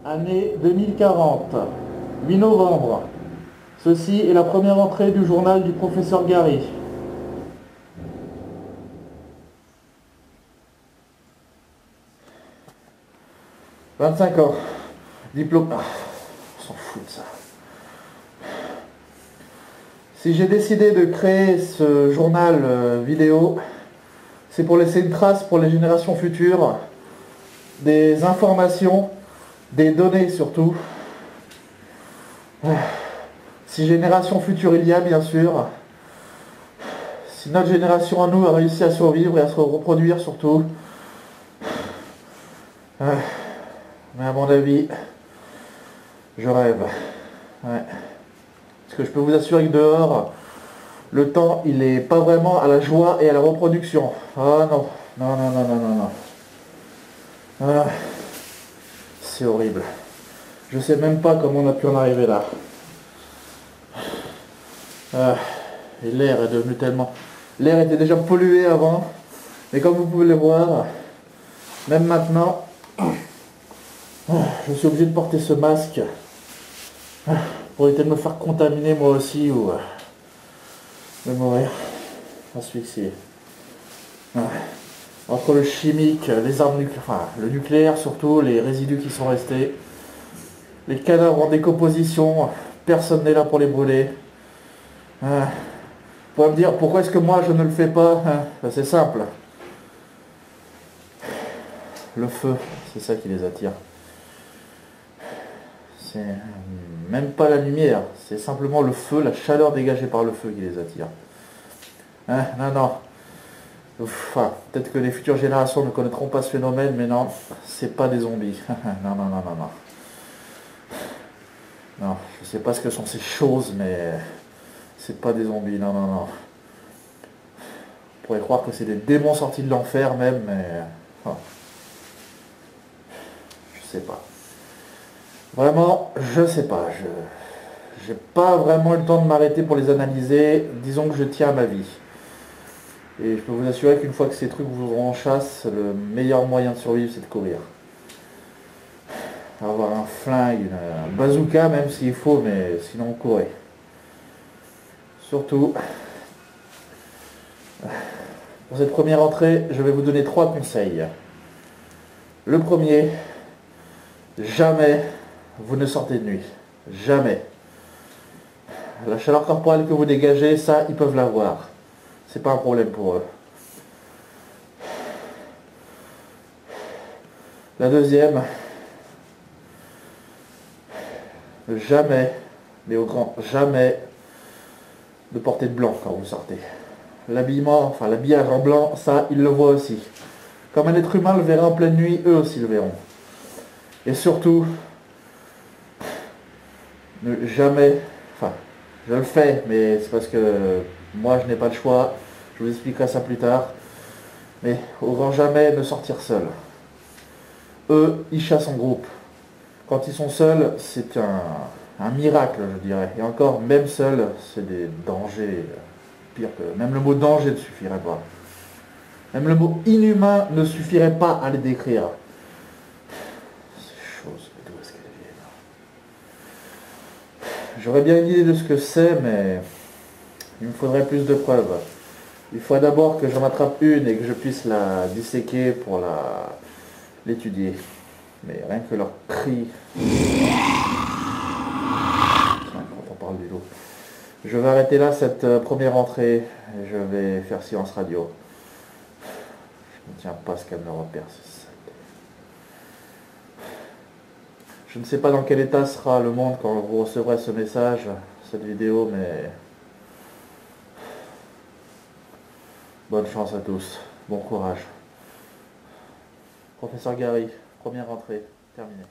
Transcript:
Année 2040, 8 novembre. Ceci est la première entrée du journal du professeur Gary. « 25 ans. Diplôme... Ah, on s'en fout de ça. Si j'ai décidé de créer ce journal vidéo, c'est pour laisser une trace pour les générations futures, des informations, des données surtout. Si génération future il y a, bien sûr. Si notre génération à nous a réussi à survivre et à se reproduire surtout. Mais à mon avis, je rêve. Ouais. Parce que je peux vous assurer que dehors, le temps, il n'est pas vraiment à la joie et à la reproduction. Ah non, non, non, non, non, non, non. Ah, c'est horrible. Je sais même pas comment on a pu en arriver là. Et l'air est devenu tellement... L'air était déjà pollué avant, mais comme vous pouvez le voir, même maintenant, je suis obligé de porter ce masque pour éviter de me faire contaminer moi aussi ou de mourir asphyxié. Entre le chimique, les armes nucléaires, enfin le nucléaire surtout, les résidus qui sont restés, les cadavres en décomposition, personne n'est là pour les brûler. Vous pouvez me dire pourquoi est-ce que moi je ne le fais pas? C'est simple. Le feu, c'est ça qui les attire. C'est même pas la lumière, c'est simplement le feu, la chaleur dégagée par le feu qui les attire. Non, non. Enfin, peut-être que les futures générations ne connaîtront pas ce phénomène, mais non, c'est pas des zombies. Non, non, non, non, non. Non, je sais pas ce que sont ces choses, mais c'est pas des zombies, non, non, non. On pourrait croire que c'est des démons sortis de l'enfer même, mais... Oh. Je sais pas. Vraiment, je sais pas. J'ai pas vraiment eu le temps de m'arrêter pour les analyser. Disons que je tiens à ma vie. Et je peux vous assurer qu'une fois que ces trucs vous auront en chasse, le meilleur moyen de survivre, c'est de courir. Avoir un flingue, un bazooka même s'il faut, mais sinon courir. Surtout, pour cette première entrée, je vais vous donner 3 conseils. Le premier, jamais vous ne sortez de nuit. Jamais. La chaleur corporelle que vous dégagez, ça, ils peuvent l'avoir. C'est pas un problème pour eux. La deuxième, jamais, mais au grand jamais, de porter de blanc quand vous sortez. L'habillement, enfin l'habillage en blanc, ça, ils le voient aussi. Comme un être humain le verra en pleine nuit, eux aussi le verront. Et surtout, ne jamais, enfin, je le fais, mais c'est parce que moi je n'ai pas le choix, je vous expliquerai ça plus tard, mais au grand jamais ne sortir seul. Eux, ils chassent en groupe. Quand ils sont seuls, c'est un miracle, je dirais. Et encore, même seuls, c'est des dangers, pire que... Même le mot danger ne suffirait pas. Même le mot inhumain ne suffirait pas à les décrire. Ces choses, d'où est-ce qu'elles viennent? J'aurais bien une idée de ce que c'est, mais il me faudrait plus de preuves. Il faut d'abord que j'en attrape une et que je puisse la disséquer pour l'étudier. Mais rien que leur cri... Quand on parle du loup. Je vais arrêter là cette première entrée et je vais faire silence radio. Je ne tiens pas à ce qu'elle me repère. Je ne sais pas dans quel état sera le monde quand vous recevrez ce message, cette vidéo, mais Bonne chance à tous. Bon courage. Professeur Gary, première rentrée, terminée.